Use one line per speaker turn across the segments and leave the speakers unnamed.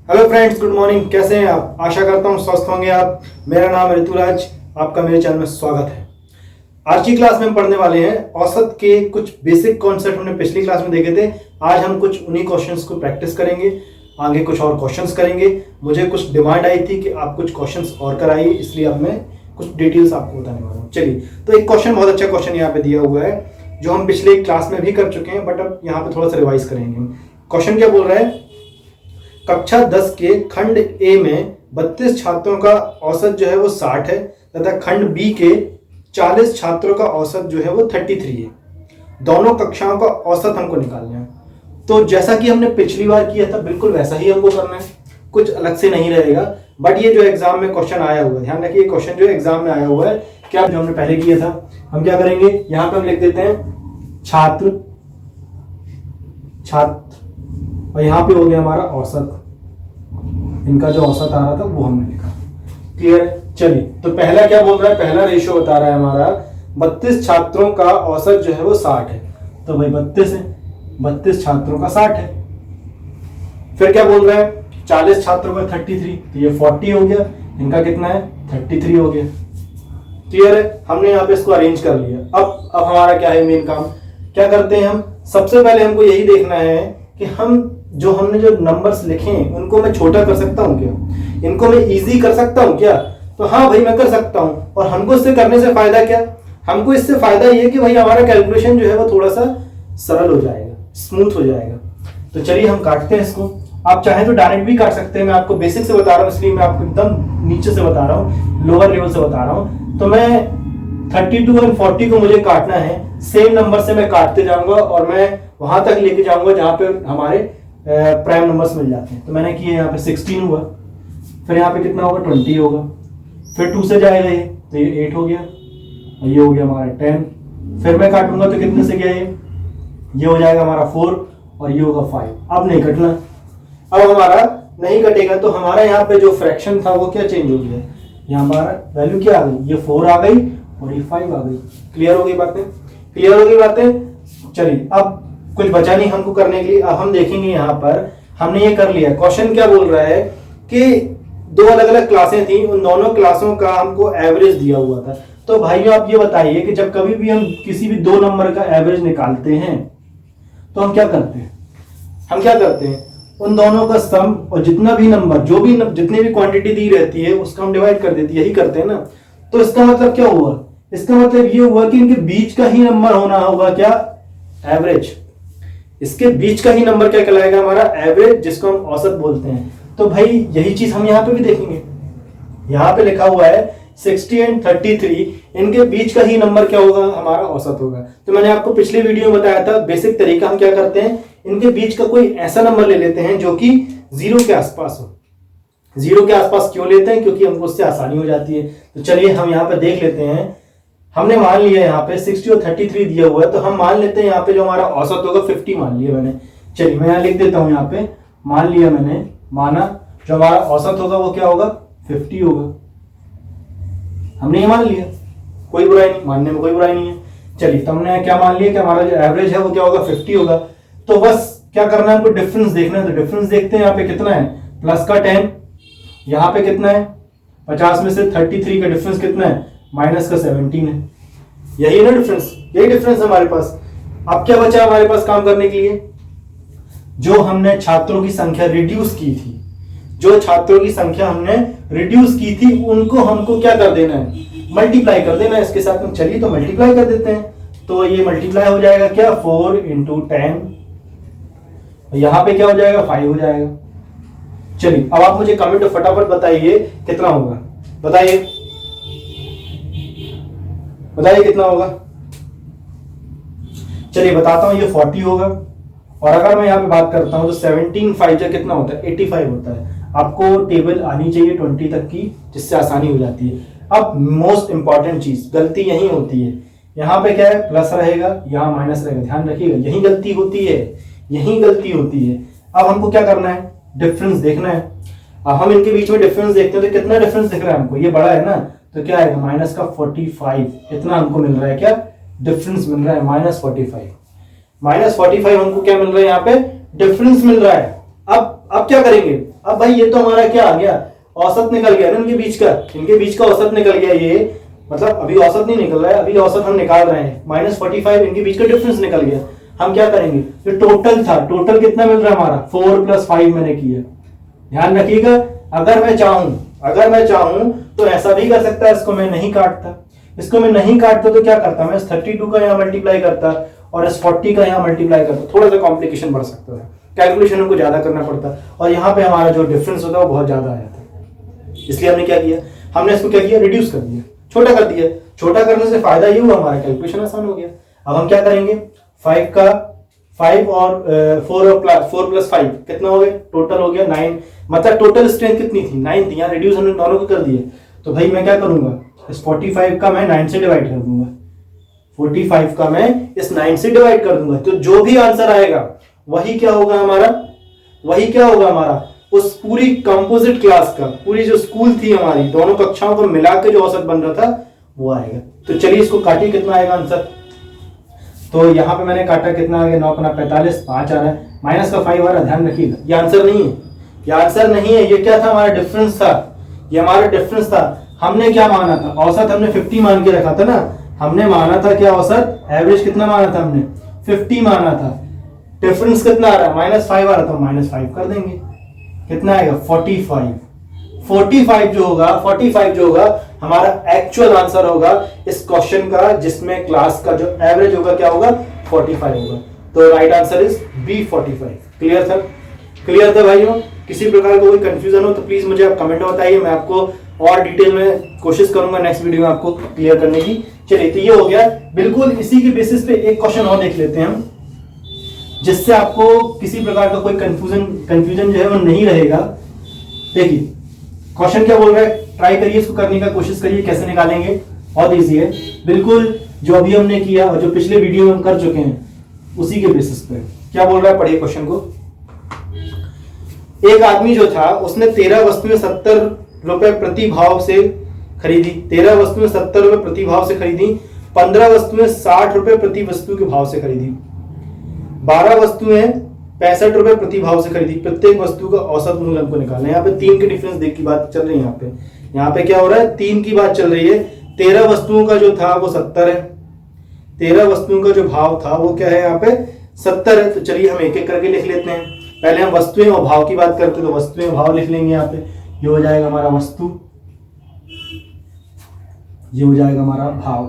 Hello friends, good morning. कैसे हैं आप? आशा करता हूं स्वस्थ होंगे आप। मेरा नाम है ऋतुराज, आपका मेरे चैनल में स्वागत है। आज की क्लास में हम पढ़ने वाले हैं औसत के कुछ बेसिक कॉन्सेप्ट हमने पिछली क्लास में देखे थे। आज हम कुछ उन्हीं क्वेश्चंस को प्रैक्टिस करेंगे, आगे कुछ और क्वेश्चंस करेंगे। मुझे कुछ डिमांड आई थी कि आप कुछ क्वेश्चंस और कराइए, इसलिए अब मैं कुछ डिटेल्स आपको बताने वाला हूँ। चलिए, तो एक क्वेश्चन, बहुत अच्छा क्वेश्चन यहाँ पे दिया हुआ है जो हम पिछले क्लास में भी कर चुके हैं, बट अब यहाँ पे थोड़ा सा रिवाइज करेंगे। क्वेश्चन क्या बोल रहा है? कक्षा 10 के खंड ए में 32 छात्रों का औसत जो है वो 60 है तथा खंड बी के 40 छात्रों का औसत जो है वो 33 है। दोनों कक्षाओं का औसत हमको निकालना है। तो जैसा कि हमने पिछली बार किया था बिल्कुल वैसा ही हमको करना है, कुछ अलग से नहीं रहेगा। बट ये जो एग्जाम में क्वेश्चन आया हुआ है, ध्यान रखिए, क्वेश्चन जो एग्जाम में आया हुआ है क्या जो हमने पहले किया था, हम क्या करेंगे, यहाँ पे हम लिख देते हैं छात्र और यहाँ पे हो गया हमारा औसत। इनका जो औसत आ रहा था वो हमने लिखा। क्लियर? चलिए, तो पहला क्या बोल रहा है? पहला रेशियो बता रहा है हमारा 32 छात्रों का औसत जो है वो 60 है। तो भाई 32 है, 32 छात्रों का 60 है। फिर क्या बोल रहा है? 40 छात्रों का 33, तो ये 40 हो गया। इनका कितना है? 33 हो गया। क्लियर है? हमने यहाँ पे इसको अरेंज कर लिया। अब हमारा क्या है मेन काम? क्या करते हैं हम? सबसे पहले हमको यही देखना है कि हमने जो नंबर्स लिखे हैं उनको मैं छोटा कर सकता हूं क्या, इनको मैं इजी कर सकता हूं क्या? तो हाँ भाई, मैं कर सकता हूं। और हमको इससे करने से फायदा क्या? हमको इससे फायदा ये कि भाई हमारा कैलकुलेशन जो है वो थोड़ा सा सरल हो जाएगा, स्मूथ हो जाएगा। तो चलिए हम काटते हैं इसको। आप चाहें तो डायरेक्ट भी काट सकते हैं, मैं आपको बेसिक से बता रहा हूँ इसलिए मैं आपको एकदम नीचे से बता रहा हूँ, लोअर लेवल से बता रहा हूँ। तो मैं 32 और 40 को मुझे काटना है, सेम नंबर से मैं काटते जाऊंगा और मैं वहां तक लेके जाऊंगा जहां पे हमारे प्राइम नंबर्स मिल जाते हैं। तो मैंने किया, यहाँ पे 16 हुआ, फिर यहाँ पे कितना होगा? 20 होगा, फिर 2 से जाएगा ये, तो ये 8 हो गया, और ये हो गया हमारा 10। फिर मैं काटूंगा तो कितने से गया ये हो जाएगा हमारा 4 और ये होगा 5। अब नहीं कटना, अब हमारा नहीं कटेगा। तो हमारा यहाँ पे जो फ्रैक्शन था वो क्या चेंज हो गया? यहाँ हमारा वैल्यू क्या आ गई? ये 4 आ गई और ये 5 आ गई। क्लियर हो गई बातें? क्लियर हो गई बातें? चलिए, अब कुछ बचा नहीं हमको करने के लिए। अब हम देखेंगे, यहाँ पर हमने ये कर लिया। क्वेश्चन क्या बोल रहा है कि 2 अलग अलग क्लासें थी, उन दोनों क्लासों का हमको एवरेज दिया हुआ था। तो भाइयों आप ये बताइए कि जब कभी भी हम किसी भी 2 नंबर का एवरेज निकालते हैं तो हम क्या करते हैं? हम क्या करते हैं? उन दोनों का सम और जितना भी नंबर, जितनी भी क्वांटिटी दी रहती है उसका हम डिवाइड कर देते हैं, यही करते हैं ना। तो इसका मतलब क्या हुआ? इसका मतलब ये हुआ कि इनके बीच का ही नंबर होना होगा क्या? एवरेज। इसके बीच का ही नंबर क्या कहलाएगा? हमारा एवरेज, जिसको हम औसत बोलते हैं। तो भाई यही चीज हम यहाँ पे भी देखेंगे। यहाँ पे लिखा हुआ है 60 एंड 33, इनके बीच का ही नंबर क्या होगा? हमारा औसत होगा। तो मैंने आपको पिछली वीडियो में बताया था बेसिक तरीका। हम क्या करते हैं, इनके बीच का कोई ऐसा नंबर ले लेते हैं जो कि 0 के आसपास हो। 0 के आसपास क्यों लेते हैं? क्योंकि हमको उससे आसानी हो जाती है। तो चलिए हम यहाँ पे देख लेते हैं। हमने मान लिया यहाँ पे 60 और 33 दिया हुआ है, तो हम मान लेते हैं यहाँ पे जो हमारा औसत होगा 50 मान लिया मैंने। चलिए मैं यहाँ लिख देता हूँ, यहाँ पे मान लिया मैंने, माना जो हमारा औसत होगा वो क्या होगा? 50 होगा। हमने ये मान लिया, कोई बुराई नहीं, मानने में कोई बुराई नहीं है। चलिए, तो हमने क्या मान लिया कि हमारा जो एवरेज है वो क्या होगा? 50 होगा। तो बस क्या करना है, हमको डिफरेंस देखना है। तो डिफरेंस देखते हैं, यहाँ पे कितना है? प्लस का 10, यहाँ पे कितना है? 50 में से 33 का डिफरेंस कितना है? माइनस का 17 है। यही ना डिफरेंस, यही डिफरेंस हमारे पास। अब क्या बचा हमारे पास काम करने के लिए? जो हमने छात्रों की संख्या रिड्यूस की थी, जो छात्रों की संख्या हमने रिड्यूस की थी उनको हमको क्या कर देना है? मल्टीप्लाई कर देना है इसके साथ में। चलिए तो मल्टीप्लाई कर देते हैं। तो ये मल्टीप्लाई हो जाएगा क्या? 4 × 10, यहां पे क्या हो जाएगा? 5 हो जाएगा। चलिए अब आप मुझे कमेंट में फटाफट बताइए कितना होगा, बताइए कितना होगा। चलिए बताता हूं, ये 40 होगा। और अगर मैं यहाँ पे बात करता हूं तो 17 5 कितना होता है? 85 होता है। आपको टेबल आनी चाहिए 20 तक की, जिससे आसानी हो जाती है। अब मोस्ट इंपॉर्टेंट चीज, गलती यही होती है। यहाँ पे क्या है? प्लस रहेगा, यहाँ माइनस रहेगा। ध्यान रखिएगा, यही गलती होती है, यही गलती होती है। अब हमको क्या करना है? डिफरेंस देखना है। अब हम इनके बीच में डिफरेंस देखते हैं, तो कितना डिफरेंस दिख रहा है हमको? ये बड़ा है ना, तो क्या आएगा? माइनस का 45। इतना हमको मिल रहा है क्या? डिफरेंस मिल रहा है -45। -45 हमको क्या मिल रहा है? यहाँ पे डिफरेंस मिल रहा है। अब अब क्या करेंगे, अब भाई ये तो हमारा क्या आ गया, औसत निकल गया ना इनके बीच का औसत निकल गया ये, मतलब अभी औसत नहीं निकल रहा है, अभी औसत हम निकाल रहे हैं, -45 इनके बीच का डिफरेंस निकल गया। हम क्या करेंगे, जो टोटल था, टोटल कितना मिल रहा है हमारा, 4 + 5 मैंने किया। ध्यान रखिएगा, अगर मैं चाहूं तो ऐसा भी कर सकता है, इसको मैं नहीं काटता तो क्या करता, मैं इस 32 का यहाँ मल्टीप्लाई करता और इस 40 का यहाँ मल्टीप्लाई करता, थोड़ा सा कॉम्प्लिकेशन बढ़ सकता है, कैलकुलेशन हमको ज्यादा करना पड़ता और यहाँ पे हमारा जो डिफरेंस होता है वो बहुत ज्यादा आ जाता है। इसलिए हमने क्या किया, हमने इसको क्या किया, रिड्यूस कर दिया, छोटा कर दिया। छोटा करने से फायदा ये हुआ, हमारा कैलकुलेशन आसान हो गया। अब हम क्या करेंगे, 5 और 4 + 5 कितना हो गया, टोटल हो गया 9, मतलब टोटल स्ट्रेंथ कितनी थी, 9 थी। यहाँ रिड्यूस हमने दोनों को कर दिए, तो भाई मैं क्या करूंगा, इस 45 का मैं 9 से डिवाइड कर दूंगा, 45 का मैं इस 9 से डिवाइड कर दूंगा, तो जो भी आंसर आएगा वही क्या होगा हमारा, उस पूरी कंपोजिट क्लास का, पूरी जो स्कूल थी हमारी, दोनों कक्षाओं को मिला के जो औसत बन रहा था वो आएगा। तो चलिए इसको काटिए, कितना आएगा आंसर, तो यहाँ पे मैंने काटा, कितना आ गया, 9 × 45, 5 आ रहा है, माइनस का 5 आ रहा है। ध्यान रखिएगा, ये आंसर नहीं है, ये क्या था, हमारा डिफरेंस था। हमने क्या माना था, औसत हमने 50 मान के रखा था ना, हमने माना था क्या, औसत एवरेज कितना माना था हमने, 50 माना था। डिफरेंस कितना आ रहा है, -5 आ रहा था, -5 कर देंगे, कितना आएगा, 45 जो होगा हमारा एक्चुअल आंसर होगा इस क्वेश्चन का, जिसमें क्लास का जो एवरेज होगा क्या होगा, 45 होगा। तो right answer is B, 45। Clear था भाइयों? किसी प्रकार का कोई कंफ्यूजन हो तो प्लीज मुझे आप कमेंट में बताइए, मैं आपको और डिटेल में कोशिश करूंगा नेक्स्ट वीडियो में आपको क्लियर करने की। चलिए, तो ये हो गया। बिल्कुल इसी के बेसिस पे एक क्वेश्चन और देख लेते हैं हम, जिससे आपको किसी प्रकार का कोई कंफ्यूजन जो है वो नहीं रहेगा। देखिए क्वेश्चन क्या बोल रहा है, ट्राई करिए, इसको करने का कोशिश करिए, कैसे निकालेंगे, बहुत इजी है बिल्कुल, जो अभी हमने किया और जो पिछले वीडियो में हम कर चुके हैं उसी के बेसिस पे। क्या बोल रहा है, पढ़िए क्वेश्चन को। एक आदमी जो था उसने 13 वस्तुएं 70 रुपए प्रति भाव से खरीदी, 13 वस्तुएं 70 रुपए प्रति भाव से खरीदी, 15 वस्तुएं 60 रुपए प्रति वस्तु के भाव से खरीदी, 12 वस्तुएं 65 रुपए प्रति भाव से खरीदी। प्रत्येक वस्तु का औसत मूल्य हमको निकालना है। यहाँ पे 3 के डिफरेंस देख की बात चल रही है। यहाँ पे क्या हो रहा है, 3 की बात चल रही है। 13 वस्तुओं का जो था वो 70 है, 13 वस्तुओं का जो भाव था वो क्या है, यहाँ पे 70 है। तो चलिए हम एक एक करके लिख लेते हैं। पहले हम वस्तुएं और भाव की बात करते हैं, तो वस्तुएं भाव लिख लेंगे। यहाँ पे ये हो जाएगा हमारा वस्तु, ये हो जाएगा हमारा भाव।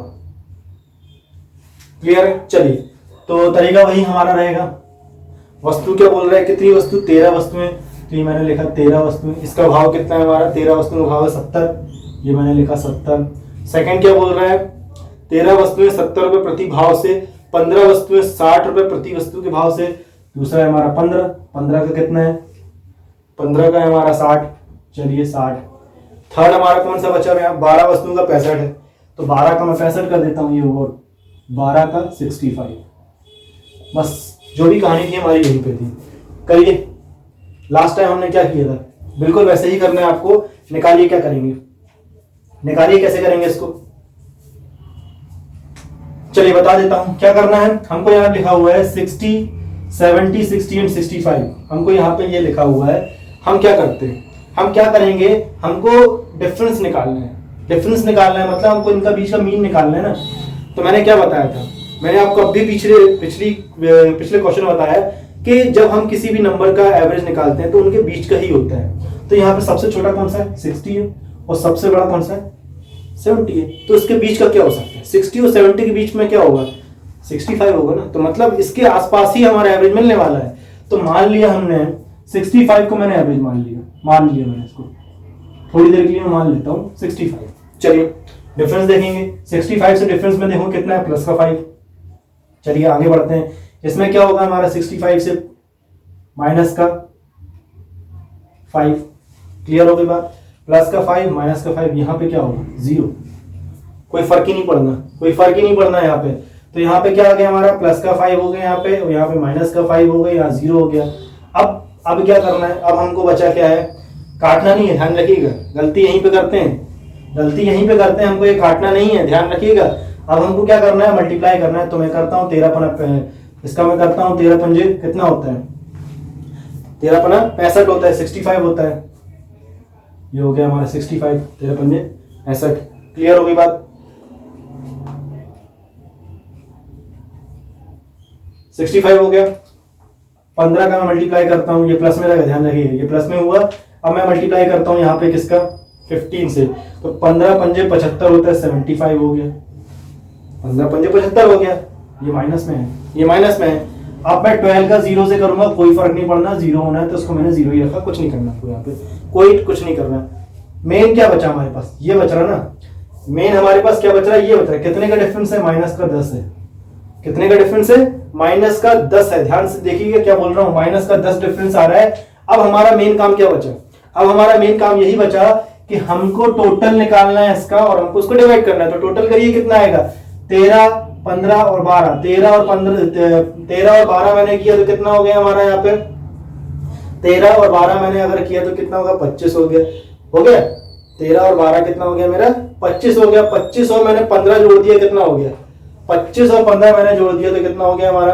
क्लियर है? चलिए, तो तरीका वही हमारा रहेगा। वस्तु क्या बोल रहा है, कितनी वस्तु, 13 वस्तुएं, तो ये मैंने लिखा 13 वस्तुएं। इसका भाव कितना है हमारा, 13 वस्तुओं का भाव है 70, ये मैंने लिखा 70। सेकंड क्या बोल रहा है, 13 वस्तुएं 70 रुपए प्रति भाव से, 15 वस्तुएं 60 रुपए प्रति वस्तु के भाव से। दूसरा है हमारा 15 का कितना है, 15 का है हमारा 60, चलिए 60। थर्ड हमारा कौन सा बचा है, 12 वस्तुओं का 65 है, तो 12 का मैं 65 कर देता हूँ, ये हुआ 12 का 65। बस जो भी कहानी थी हमारी यहीं पे थी। करिए, लास्ट टाइम हमने क्या किया था, बिल्कुल वैसे ही करना है आपको। निकालिए, क्या करेंगे, निकालिए, कैसे करेंगे इसको, चलिए बता देता हूं क्या करना है। हमको यहाँ लिखा हुआ है 60, 70, 60 एंड 65। हमको यहाँ पे ये लिखा हुआ है। हम क्या करते हैं, हम क्या करेंगे, हमको डिफरेंस निकालना है। डिफरेंस निकालना है मतलब हमको इनका बीच का मीन निकालना है ना। तो मैंने क्या बताया था, मैंने आपको अभी पिछले क्वेश्चन बताया कि जब हम किसी भी नंबर का एवरेज निकालते हैं तो उनके बीच का ही होता है। तो यहाँ पे सबसे छोटा कौन सा है, 60 है, और सबसे बड़ा कौन सा है, 70 है। तो इसके बीच का क्या हो सकता है, 60 और 70 के बीच में क्या होगा, 65 होगा ना। तो मतलब इसके आसपास ही हमारा एवरेज मिलने वाला है। तो मान लिया हमने 65 को मैंने एवरेज मान लिया मैंने इसको, थोड़ी देर के लिए मैं मान लेता हूँ 65। चलिए डिफरेंस देखेंगे, 65 से डिफरेंस में देखो कितना है, प्लस का 5। चलिए आगे बढ़ते हैं। इसमें क्या होगा हमारा, 65 से माइनस का 5। क्लियर हो गई बात, प्लस का 5 माइनस का 5, यहाँ पे क्या होगा, 0। कोई फर्क ही नहीं पड़ना यहाँ पे। तो यहाँ पे क्या आ गया हमारा, प्लस का 5 हो गया यहाँ पे, और यहाँ पे माइनस का 5 हो गया, यहाँ 0 हो गया। अब क्या करना है, अब हमको बचा क्या है, काटना नहीं है, ध्यान रखिएगा। गलती यहीं पे करते हैं, हमको ये काटना नहीं है, ध्यान रखिएगा। अब हमको क्या करना है, मल्टीप्लाई करना है। तो मैं करता हूँ 13 पंजे कितना होता है, 13 पना 65 होता है, 65 होता है। ये हो गया हमारा 65, 13 पंजे 65। क्लियर हो गई बात? 65 हो गया। 15 का मैं मल्टीप्लाई करता हूं, ये प्लस में रहेगा, ध्यान रखिए ये प्लस में हुआ। अब मैं मल्टीप्लाई करता हूं यहाँ पे किसका, 15 से, तो 15 पंजे 75 होता है, 75 हो गया। 15 पंजे 75 हो गया। ये माइनस में है, ये माइनस में है। अब मैं 12 का 0 से करूंगा, कोई फर्क नहीं पड़ना, 0 होना है तो उसको मैंने 0 ही रखा, कुछ नहीं करना आपको यहाँ पे, कोई कुछ नहीं करना। मेन क्या बचा हमारे पास, ये बच रहा ना, मेन हमारे पास क्या बच रहा है, ये बच रहा है। कितने का डिफरेंस है, माइनस का 10 है। कितने का डिफरेंस है, माइनस का 10 है। ध्यान से देखिए क्या बोल रहा हूं, माइनस का 10 डिफरेंस आ रहा है। अब हमारा मेन काम क्या बचा, अब हमारा मेन काम यही बचा कि हमको टोटल निकालना है इसका और हमको उसको डिवाइड करना है। तो टोटल करिए कितना आएगा, 13, 15 और 12, 13 और 15, 13 और 12 मैंने किया तो कितना हो गया हमारा यहाँ पे, 13 और 12 मैंने अगर किया तो कितना होगा, 25 हो गया। हो गया 13 और 12 कितना हो गया मेरा, 25 हो गया। 25 और मैंने 15 जोड़ दिया, कितना हो गया, 25 और 15 मैंने जोड़ दिया तो कितना हो गया हमारा,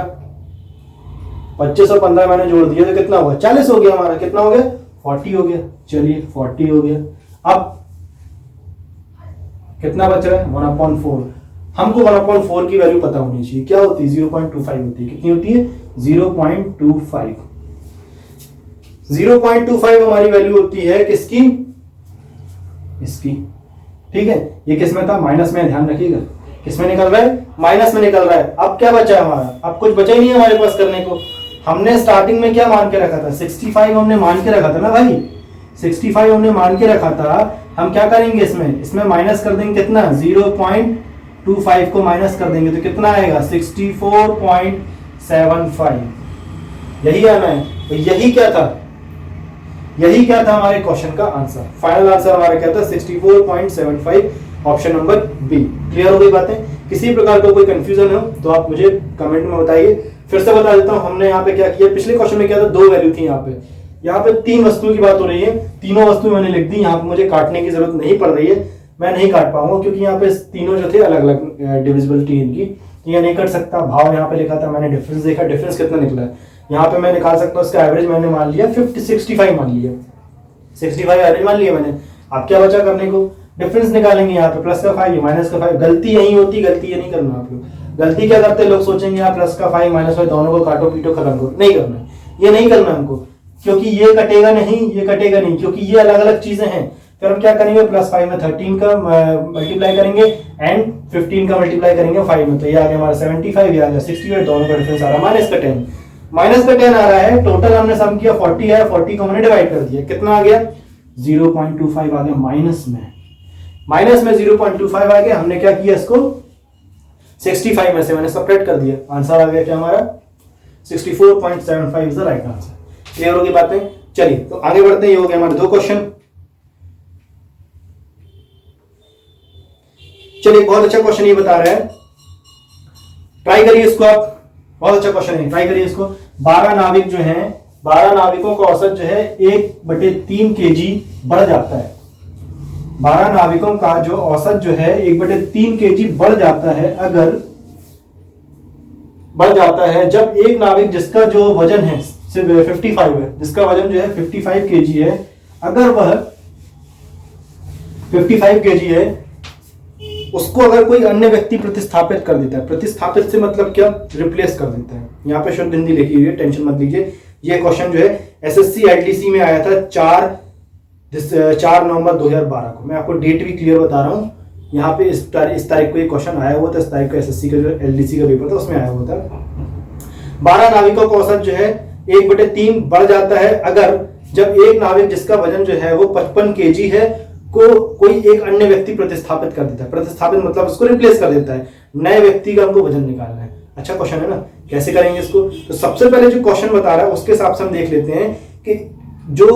25 और 15 मैंने जोड़ दिया तो कितना होगा, 40 हो गया हमारा। कितना हो गया, 40 हो गया। चलिए 40 हो गया। अब कितना बच रहा है, 1/4। हमको 1/4 की वैल्यू पता होनी चाहिए, क्या होती है, 0.25 होती है। कितनी होती है, 0.25। 0.25 हमारी वैल्यू होती है किसकी, इसकी। ठीक है, ये किस में था, माइनस में, ध्यान रखिएगा किसमें निकल रहा है, माइनस में निकल रहा है। अब क्या बचा है हमारा, अब कुछ बचा ही नहीं है हमारे पास करने को। हमने स्टार्टिंग में क्या मान के रखा था, 65 हमने मान के रखा था ना भाई, 65 हमने मान के रखा था। हम क्या करेंगे, इसमें माइनस कर देंगे, कितना, 0.25 को माइनस कर देंगे तो कितना आएगा, 64.75। यही आना है। तो यही क्या था, यही क्या था हमारे क्वेश्चन का आंसर। फाइनल आंसर हमारा क्या था, 64.75, ऑप्शन नंबर बी। क्लियर हो गई बातें? किसी प्रकार का कोई कंफ्यूजन हो तो आप मुझे कमेंट में बताइए। फिर से बता देता हूं, हमने यहाँ पे क्या किया, पिछले क्वेश्चन में क्या था, 2 वैल्यू थी यहाँ पे 3 वस्तुओं की बात हो रही है। तीनों वस्तु मैंने लिख दी, यहाँ पे मुझे काटने की जरूरत नहीं पड़ रही है, मैं नहीं काट पाऊंगा क्योंकि यहाँ पे तीनों जो थे अलग अलग डिविजिबिलिटी इनकी, ये नहीं कर सकता। भाव यहाँ पे लिखा था, मैंने डिफरेंस देखा, डिफरेंस कितना निकला है यहाँ पे मैं निकाल सकता हूँ। इसका एवरेज मैंने मान लिया 65 मान लिया, 65 एवरेज मान लिया मैंने। अब क्या बचा करने को, डिफरेंस निकालेंगे। यहाँ पे प्लस का 5 माइनस का 5, गलती यही होती, गलती ये नहीं करना आप लोग। गलती क्या करते हैं लोग, सोचेंगे यहाँ प्लस का 5 माइनस 5 दोनों को काटो पीटो खत्म करो, नहीं करना, ये नहीं करना हमको, क्योंकि ये कटेगा नहीं, ये कटेगा नहीं, क्योंकि ये अलग अलग चीजें हैं। फिर हम क्या करेंगे, +5 में 13 का मल्टीप्लाई करेंगे एंड 15 का मल्टीप्लाई करेंगे 5 में, तो ये आ गया हमारा 75, ये आ गया 68, दोनों का डिफरेंस आ रहा है माइनस का 10 आ रहा है। टोटल हमने सम किया 40 है, 40 को हमने डिवाइड कर दिया, कितना आ गया, 0.25 आ गया माइनस में 0.25 आ गया। हमने क्या किया, इसको 65 में से मैंने सेपरेट कर दिया, आंसर आ गया क्या हमारा, 64.75 is the right answer. Clear होगी बातें? चलिए तो आगे बढ़ते हैं। ये हो गया हमारे 2 क्वेश्चन। चलिए बहुत अच्छा क्वेश्चन ये बता रहा है, ट्राई करिए इसको आप, बहुत अच्छा क्वेश्चन है, ट्राई करिए इसको। 12 नाविक जो हैं, 12 नाविकों का औसत जो है 1/3 kg बढ़ जाता है। 12 नाविकों का जो औसत जो है 1/3 kg बढ़ जाता है, अगर बढ़ जाता है जब एक नाविक जिसका जो वजन है सिर्फ 55 है, जिसका वजन जो है 55 kg है, अगर वह 55 kg है, उसको अगर कोई अन्य व्यक्ति प्रतिस्थापित कर देता है, प्रतिस्थापित से मतलब क्या, रिप्लेस कर देता है। यहाँ पे शुद्ध हिंदी लिखी हुई है, टेंशन मत लीजिए। ये क्वेश्चन जो है एसएससी एलडीसी में आया था 4 नवंबर 2012 को। मैं आपको डेट भी क्लियर बता रहा हूँ, यहाँ पे इस तारीख को ये क्वेश्चन आया हुआ था, इस तारीख को एसएससी का जो एलडीसी का पेपर था उसमें आया हुआ था। 12 नाविकों का औसत जो है 1/3 बढ़ जाता है, अगर जब एक नाविक जिसका वजन जो है वो 55 kg है को कोई एक अन्य व्यक्ति प्रतिस्थापित कर देता है। प्रतिस्थापित मतलब उसको रिप्लेस कर देता है, नए व्यक्ति का हमको वजन निकालना है। अच्छा क्वेश्चन है ना, कैसे करेंगे इसको? तो सबसे पहले जो क्वेश्चन बता रहा है उसके हिसाब से हम देख लेते हैं कि जो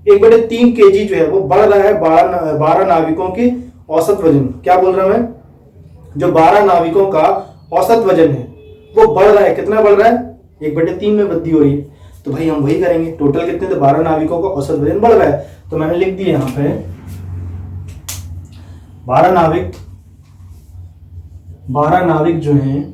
1/3 kg जो है वो बढ़ रहा है 12 नाविकों की औसत वजन। क्या बोल रहा हूं मैं, जो 12 नाविकों का औसत वजन है वो बढ़ रहा है, कितना बढ़ रहा है, 1/3 में वृद्धि हो रही है। तो भाई हम वही करेंगे, टोटल कितने, तो 12 नाविकों का औसत वजन बढ़ रहा है, तो मैंने लिख दिया यहाँ पे 12 नाविक जो हैं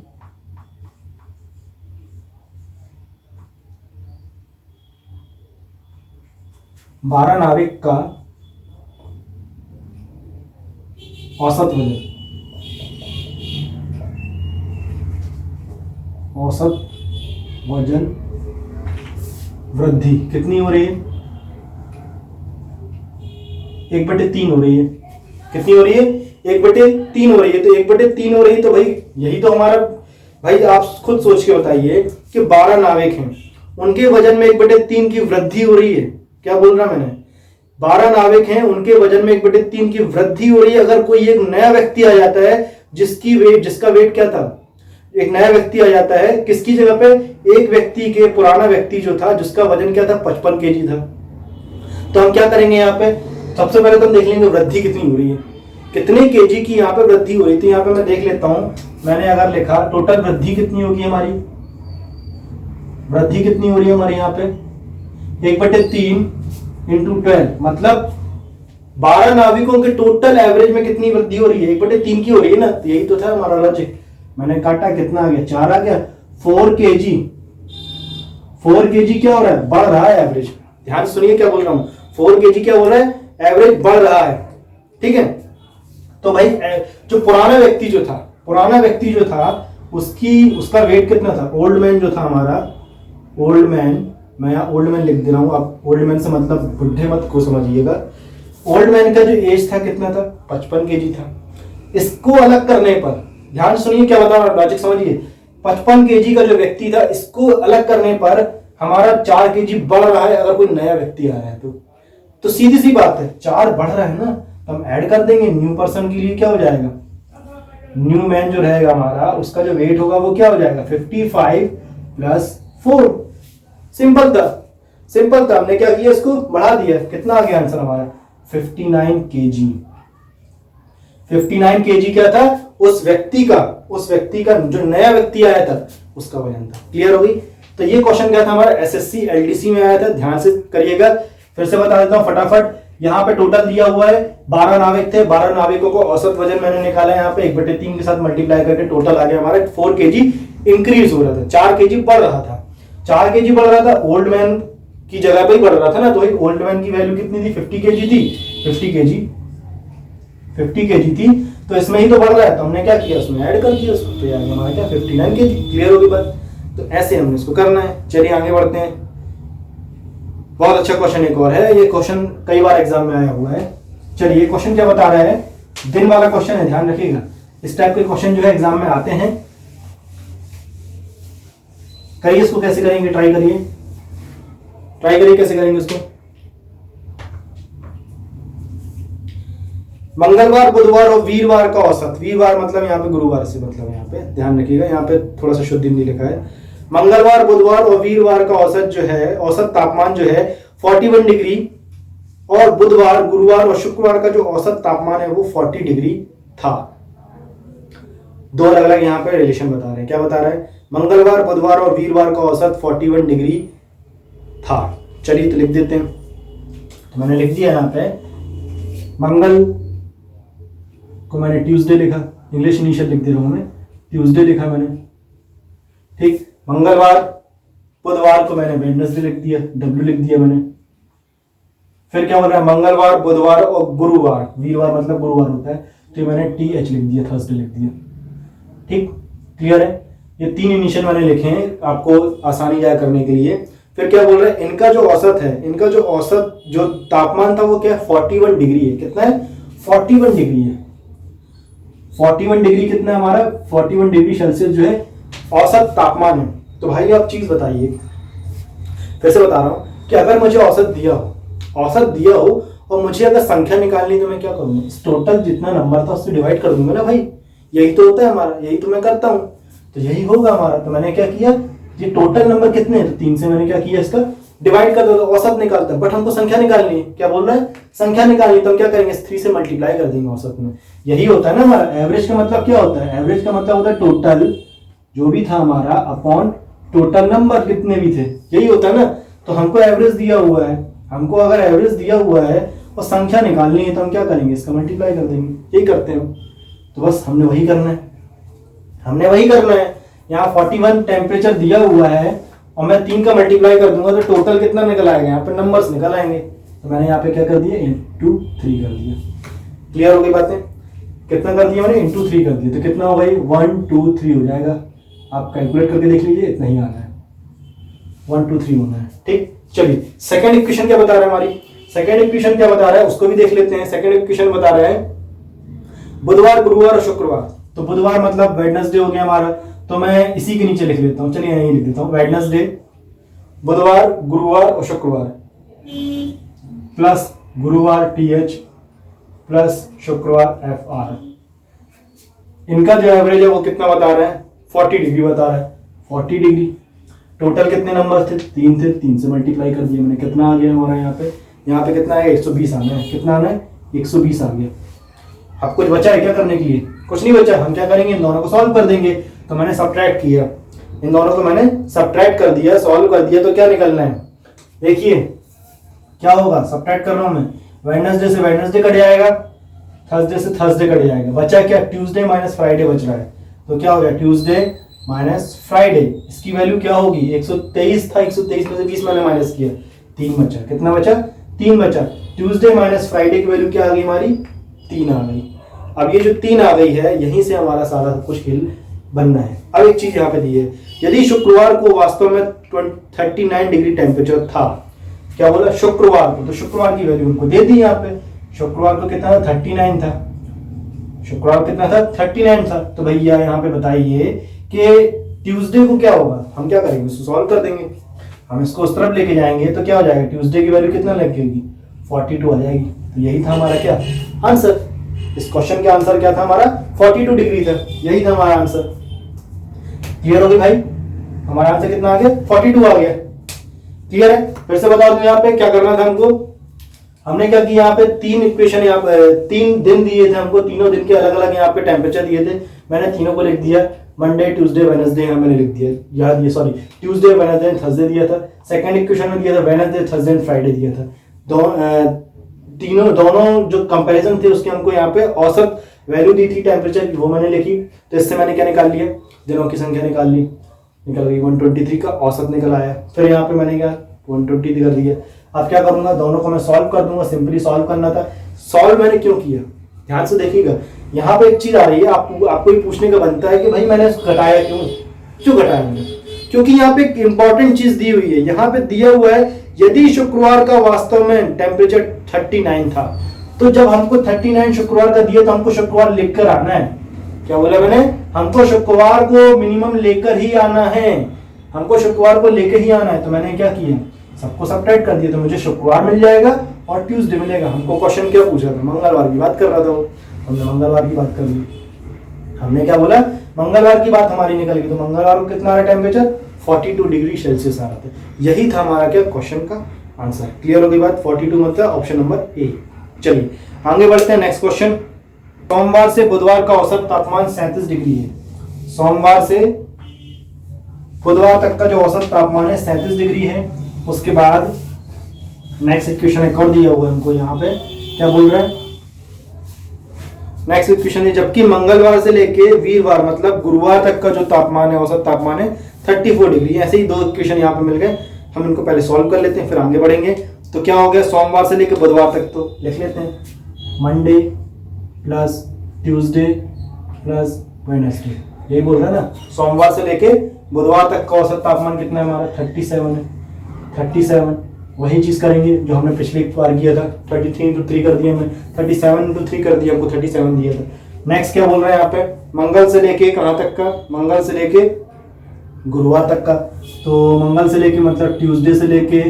12 नाविक का औसत वजन, औसत वजन वृद्धि कितनी हो रही है? 1/3 हो रही है। कितनी हो रही है? 1/3 हो रही है। तो 1/3 हो रही है तो भाई यही तो हमारा, भाई आप खुद सोच के बताइए कि 12 नाविक हैं, उनके वजन में 1/3 की वृद्धि हो रही है। क्या बोल रहा मैंने? 12 नाविक हैं, उनके वजन में 1/3 की वृद्धि हो रही है। अगर कोई एक नया व्यक्ति आ जाता है जिसका वेट क्या था, एक नया व्यक्ति आ जाता है, किसकी जगह पे? एक व्यक्ति के, पुराना व्यक्ति जो था जिसका वजन क्या था, 55 केजी था। तो हम क्या करेंगे यहाँ पे? सबसे पहले तो हम देख लेंगे वृद्धि कितनी हो रही है, कितने केजी की यहाँ पे वृद्धि हो रही थी। यहाँ पे मैं देख लेता हूं, मैंने अगर लिखा टोटल वृद्धि कितनी होगी हमारी, वृद्धि कितनी हो रही है हमारे यहाँ पे 1/3 इंटू 12, मतलब 12 नाविकों के टोटल एवरेज में कितनी वृद्धि हो रही है? 1/3 की हो रही है ना। तो यही तो था हमारा लॉजिक। मैंने काटा, कितना आ गया? 4 आ गया। 4 केजी, 4 केजी क्या हो रहा है? बढ़ रहा है एवरेज। ध्यान सुनिए क्या बोल रहा हूं, 4 केजी क्या हो रहा है? एवरेज बढ़ रहा है। ठीक है। तो भाई जो पुराना व्यक्ति जो था उसका वेट कितना था? ओल्ड मैन जो था हमारा, ओल्ड मैन, मैं यहाँ ओल्ड मैन लिख दे रहा हूँ, आप ओल्ड मैन से मतलब बुढ़े मत को समझिएगा। ओल्ड मैन का जो एज था कितना था? 55 केजी था। इसको अलग करने पर, ध्यान सुनिए क्या बता रहा हूं, लॉजिक समझिए। 55 केजी का जो व्यक्ति था, इसको अलग करने पर हमारा 4 केजी बढ़ रहा है। अगर कोई नया व्यक्ति आ रहा है तो सीधी सी बात है, 4 बढ़ रहा है ना, तो हम ऐड कर देंगे। न्यू पर्सन के लिए क्या हो जाएगा? न्यू मैन जो रहेगा हमारा, उसका जो वेट होगा वो क्या हो जाएगा? 55 प्लस 4। सिंपल था। हमने क्या किया? इसको बढ़ा दिया। कितना आ गया आंसर हमारा? 59 केजी। 59 केजी क्या था? उस व्यक्ति का जो नया व्यक्ति आया था उसका वजन था। क्लियर हो गई? तो ये क्वेश्चन क्या था हमारा? एसएससी एलडीसी में आया था। ध्यान से करिएगा, फिर से बता देता हूं फटाफट। यहाँ पे टोटल दिया हुआ है 12 नाविक थे, 12 नाविकों को औसत वजन मैंने निकाला यहाँ पे 1/3 के साथ मल्टीप्लाई करके टोटल आ गया हमारा 4 केजी इंक्रीज हो रहा था, 4 केजी बढ़ रहा था। 4 केजी बढ़ रहा था, ओल्ड मैन की जगह पे ही बढ़ रहा था ना। तो ओल्ड मैन की वैल्यू कितनी थी? 50 केजी थी। 50 केजी थी, तो इसमें ही तो बढ़ रहा है। तो हमने क्या किया? उसमें ऐड कर दिया उसको, तो यार हमारा क्या 59 केजी। क्लियर होगी बात? तो ऐसे हमने इसको करना है। चलिए आगे बढ़ते हैं। बहुत अच्छा क्वेश्चन एक और है, ये क्वेश्चन कई बार एग्जाम में आया हुआ है। चलिए क्वेश्चन क्या बता रहा है? दिन वाला क्वेश्चन है, ध्यान रखिएगा। इस टाइप के क्वेश्चन जो है एग्जाम में आते हैं। करिए इसको, कैसे करेंगे? ट्राई करिए कैसे करेंगे इसको। मंगलवार, बुधवार और वीरवार का औसत, वीरवार मतलब यहाँ पे गुरुवार से मतलब, यहाँ पे ध्यान रखिएगा, यहाँ पे थोड़ा सा शुद्ध हिंदी लिखा है। मंगलवार, बुधवार और वीरवार का औसत जो है, औसत तापमान जो है 41 डिग्री, और बुधवार, गुरुवार और शुक्रवार का जो औसत तापमान है वो 40 डिग्री था। दो अलग अलग यहाँ पे रिलेशन बता रहे हैं। क्या बता रहा है? मंगलवार, बुधवार और वीरवार का औसत 41 डिग्री था। चलिए तो लिख देते हैं। तो मैंने लिख दिया यहाँ पे, मंगल को मैंने ट्यूसडे लिखा, इंग्लिश इनिशियल लिख दे रहा हूं मैं, ट्यूसडे लिखा मैंने। ठीक। मंगलवार, बुधवार को मैंने वेडनेसडे लिख दिया, डब्ल्यू लिख दिया मैंने। फिर क्या बोल रहा है? मंगलवार, बुधवार और गुरुवार, वीरवार मतलब गुरुवार होता है, तो मैंने TH लिख दिया, थर्सडे लिख दिया। ठीक, क्लियर है? ये 3 इनिशियल मैंने लिखे हैं आपको आसानी जाए करने के लिए। फिर क्या बोल रहा है? इनका जो औसत है, इनका जो औसत जो तापमान था वो क्या है? 41 डिग्री है। कितना है? 41 डिग्री है। 41 डिग्री कितना है हमारा? 41 डिग्री सेल्सियस जो है औसत तापमान है। तो भाई आप चीज बताइए, फिर से बता रहा हूं कि अगर मुझे औसत दिया हो और मुझे अगर संख्या निकालनी, तो मैं क्या करूंगा? टोटल जितना नंबर था उससे डिवाइड कर दूंगा ना भाई। यही तो होता है हमारा, यही तो मैं करता हूं। तो यही होगा हमारा। तो मैंने क्या किया? ये टोटल नंबर कितने हैं? तो 3 से मैंने क्या किया? इसका डिवाइड कर दो, तो औसत निकालता है। बट हमको संख्या निकालनी है। क्या बोल रहा है? संख्या निकालनी। तो हम क्या करेंगे? 3 से मल्टीप्लाई कर देंगे औसत में। यही होता है ना हमारा। एवरेज का मतलब क्या होता है? एवरेज का मतलब होता है टोटल जो भी था हमारा अपॉन टोटल नंबर कितने भी थे, यही होता है ना। तो हमको एवरेज दिया हुआ है, हमको अगर एवरेज दिया हुआ है और संख्या निकालनी है, तो हम क्या करेंगे? इसका मल्टीप्लाई कर देंगे। यही करते हैं। तो बस हमने वही करना है। यहाँ 41 टेम्परेचर दिया हुआ है और मैं 3 का मल्टीप्लाई कर दूंगा, तो टोटल कितना निकल आएगा? यहाँ पे नंबर्स निकल आएंगे। तो मैंने यहाँ पे क्या कर दिया, इंटू 3 कर दिया। क्लियर हो गई बातें? कितना कर दिया मैंने, इंटू 3 कर दिया, तो कितना हो गई 1 2 3 हो जाएगा। आप कैलकुलेट करके देख लीजिए, इतना ही आना है, 1 2 3 होना है। ठीक, चलिए सेकंड इक्वेशन क्या बता रहा है हमारी, सेकंड इक्वेशन क्या बता रहा है उसको भी देख लेते हैं। सेकंड इक्वेशन बता रहा है बुधवार, गुरुवार और शुक्रवार। तो बुधवार मतलब वेडनेसडे हो गया हमारा, तो मैं इसी के नीचे लिख लेता हूँ, चलिए यहीं लिख देता हूँ, वेडनेसडे, बुधवार, गुरुवार और शुक्रवार, प्लस गुरुवार TH प्लस शुक्रवार FR। इनका जो एवरेज है वो कितना बता रहा है, 40 डिग्री बता रहा है, 40 डिग्री। टोटल कितने नंबर थे, 3 थे, 3 से मल्टीप्लाई कर दिया मैंने, कितना आ गया हमारा यहाँ पे कितना है, 120 आना है। कितना आना है, 120 आ गया। अब कुछ बचा है क्या करने के लिए, कुछ नहीं बचा। हम क्या करेंगे, इन दोनों को सॉल्व कर देंगे। तो मैंने सब्ट्रैक्ट किया, इन दोनों को मैंने सब्ट्रैक्ट कर दिया, सॉल्व कर दिया, तो क्या निकलना है, देखिए क्या होगा। सब्ट्रैक्ट कर रहा हूं मैं, वेडनेसडे से वेडनेसडे कट जाएगा, थर्सडे से थर्सडे कट जाएगा, बचा क्या, ट्यूसडे माइनस फ्राइडे बच रहा है। तो क्या हो गया, ट्यूसडे माइनस फ्राइडे। इसकी वैल्यू क्या होगी, 123 था, 123 में से 20 मैंने माइनस किया, 3 बचा। कितना बचा, 3 बचा। ट्यूसडे माइनस फ्राइडे की वैल्यू क्या आ गई हमारी, 3 आ गई। अब ये जो 3 आ गई है, यहीं से हमारा सारा कुछ खेल बनना है। अब एक चीज यहाँ पे दी है, यदि शुक्रवार को वास्तव में 39 डिग्री टेम्परेचर था, क्या बोला, शुक्रवार को, तो शुक्रवार की वैल्यू उनको दे दी यहाँ पे। शुक्रवार को कितना था, 39 था। शुक्रवार कितना था, 39 था। तो भैया यहाँ पे बताइए कि ट्यूसडे को क्या होगा, हम क्या करेंगे, इसको सॉल्व कर देंगे। हम इसको उस तरफ लेके जाएंगे तो क्या हो जाएगा, ट्यूसडे की वैल्यू कितना लगेगी, 42 आ जाएगी। तो यही था हमारा क्या आंसर, इस क्वेश्चन का आंसर क्या था हमारा, 42 डिग्री था। यही था हमारा आंसर। क्लियर हो गई भाई, हमारा आंसर कितना आ गया, 42 आ गया। क्लियर है? फिर से बता दूं यहाँ पे क्या करना था हमको। हमने क्या किया, यहाँ पे 3 इक्वेशन, यहाँ पे 3 दिन दिए थे हमको, तीनों दिन के अलग अलग यहाँ पे टेम्परेचर दिए थे। मैंने तीनों को लिख दिया, मंडे ट्यूसडे वेडनेसडे, यहाँ मैंने लिख दिया, याद ये सॉरी, ट्यूसडे वेडनेसडे थर्सडे दिया था। सेकंड इक्वेशन में दिया था वेडनेसडे थर्सडे एंड फ्राइडे दिया था। दोनों जो कंपैरिजन थे उसके हमको यहाँ पे औसत वैल्यू दी थी टेम्परेचर की, वो मैंने लिखी। तो इससे मैंने क्या निकाल लिया, दिनों की संख्या निकाल ली, निकल गई 123 का औसत निकल आया। फिर यहाँ पे मैंने क्या 120 कर दिया। अब क्या करूंगा, दोनों को मैं सॉल्व कर दूंगा, सिंपली सॉल्व करना था। सॉल्व मैंने क्यों किया, ध्यान से देखिएगा। यहाँ पे एक चीज आ रही है, आपको ये पूछने का बनता है कि भाई मैंने इसको घटाया क्यों घटाया मैंने, क्योंकि यहाँ पे एक इंपॉर्टेंट चीज दी हुई है। यहाँ पे दिया हुआ है यदि शुक्रवार का वास्तव में टेम्परेचर 39 था, तो जब हमको 39 शुक्रवार का दिया तो हमको शुक्रवार लिखकर आना है। क्या बोला मैंने, हमको शुक्रवार को मिनिमम लेकर ही आना है, हमको शुक्रवार को लेकर ही आना है। तो मैंने क्या किया, सबको सब्ट्रैक्ट कर दिया, तो मुझे शुक्रवार मिल जाएगा और ट्यूसडे मिलेगा। हमको क्वेश्चन क्या पूछा था, मंगलवार की बात कर रहा था वो, हमने मंगलवार की बात कर ली। हमने क्या बोला, मंगलवार की बात हमारी निकल गई। तो मंगलवार को कितना आ रहा टेम्परेचर, 42 डिग्री सेल्सियस आ रहा था। यही था हमारा क्या क्वेश्चन का आंसर। क्लियर हो गई बात, 42 मतलब ऑप्शन नंबर ए। चलिए आगे बढ़ते हैं, नेक्स्ट क्वेश्चन। सोमवार से बुधवार का औसत तापमान 37 डिग्री है। सोमवार से बुधवार तक का जो औसत तापमान है 37 डिग्री है। उसके बाद नेक्स्ट इक्वेशन एक और दिया हुआ है हमको, यहाँ पे क्या बोल रहा है, नेक्स्ट इक्वेशन है, जबकि मंगलवार से लेके वीरवार मतलब गुरुवार तक का जो तापमान है, औसत तापमान है 34 डिग्री। ऐसे ही 2 इक्वेशन यहाँ पे मिल गए, हम इनको पहले सॉल्व कर लेते हैं, फिर आगे बढ़ेंगे। तो क्या हो गया, सोमवार से लेके बुधवार तक, तो लिख लेते हैं, Monday plus Tuesday plus Wednesday, यही बोल रहा है ना। सोमवार से लेके बुधवार तक का औसत तापमान कितना है हमारा, 37 है, 37। वही चीज करेंगे जो हमने पिछली बार किया था, 33 इंटू 3 कर दिया, हमने 37 इंटू 3 कर दिया, हमको 37 दिया था। नेक्स्ट क्या बोल रहा है यहाँ पे, मंगल से लेके कहाँ तक का, मंगल से लेके गुरुवार तक का। तो मंगल से लेके मतलब ट्यूसडे से लेके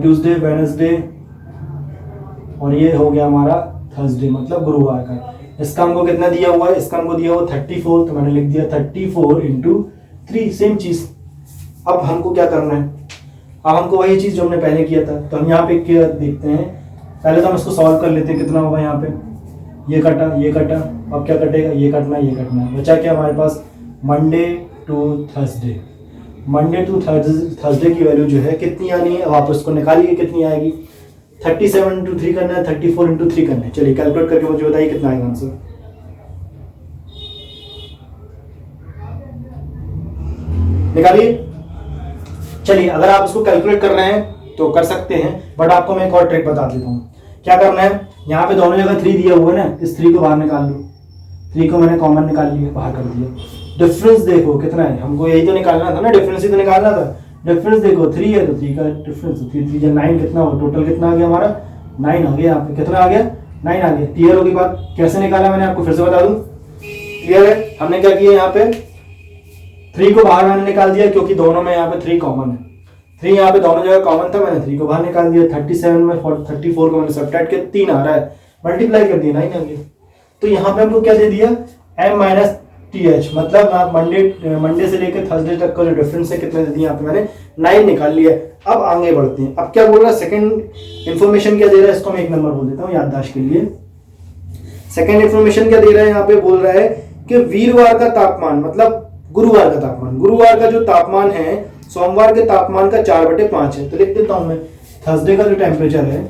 ट्यूसडे वेडनेसडे, और ये हो गया हमारा थर्सडे मतलब गुरुवार का। इसका हमको कितना दिया हुआ है, इसका हमको दिया हुआ 34, तो मैंने लिख दिया 34 इंटू 3, सेम चीज। अब हमको क्या करना है, अब हमको वही चीज जो हमने पहले किया था। तो हम यहाँ पे क्या देखते हैं, पहले तो हम इसको सॉल्व कर लेते हैं। कितना होगा यहाँ पे, ये कटा ये कटा, अब क्या कटेगा, ये कटना ये कटना, बचा क्या हमारे पास, Monday to Thursday. Monday to Thursday की वैल्यू जो है कितनी आनी है, अब आप उसको निकालिए कितनी आएगी। 37 इंटू 3 करना है, 34 इंटू 3 करना है। चलिए कैलकुलेट करके मुझे बताइए कितना आएगा आंसर। निकालिए। चलिए अगर आप इसको कैलकुलेट कर रहे हैं तो कर सकते हैं, बट आपको मैं एक और ट्रिक बता देता हूँ। क्या करना है, यहाँ पे दोनों जगह 3 दिया हुआ है ना, इस 3 को बाहर निकाल लो। 3 को मैंने कॉमन निकाल लिया, बाहर कर दिया। डिफरेंस देखो कितना है, हमको यही तो निकालना था ना, डिफरेंस ही तो निकालना था। डिफरेंस देखो 3 है तो 3 का डिफरेंस 3 9 कितना हो, टोटल कितना आ गया हमारा 9 आ गया। यहाँ पे कितना आ गया 9 आ गया। क्लियर होगी बात, कैसे निकाला मैंने आपको फिर से बता दूं। क्लियर है, हमने क्या किया यहाँ पे 3 को बाहर मैंने निकाल दिया, क्योंकि दोनों में यहाँ पे 3 कॉमन है। 3 यहाँ पे दोनों जगह कॉमन था, मैंने 3 को बाहर निकाल दिया। 37 में 34 को मैंने सब्ट्रैक्ट किया, 3 आ रहा है, मल्टीप्लाई कर दिया 9 आ गया। तो यहाँ पे हमको क्या दे दिया m माइनस TH, मतलब मंडे से लेकर थर्सडे तक का जो डिफरेंस है कितने दे दिया, यहाँ पे मैंने 9 निकाल लिया। अब आगे बढ़ते हैं। अब क्या बोल रहा है, सेकंड इंफॉर्मेशन क्या दे रहा है, इसको मैं 1 नंबर बोल देता हूँ याददाश्त के लिए। सेकंड इंफॉर्मेशन क्या दे रहा है, यहाँ पे बोल रहा है कि वीरवार का तापमान, मतलब गुरुवार का तापमान, गुरुवार का जो तापमान है सोमवार के तापमान का 4/5 है। तो लिख देता हूं मैं, थर्सडे का जो टेम्परेचर है,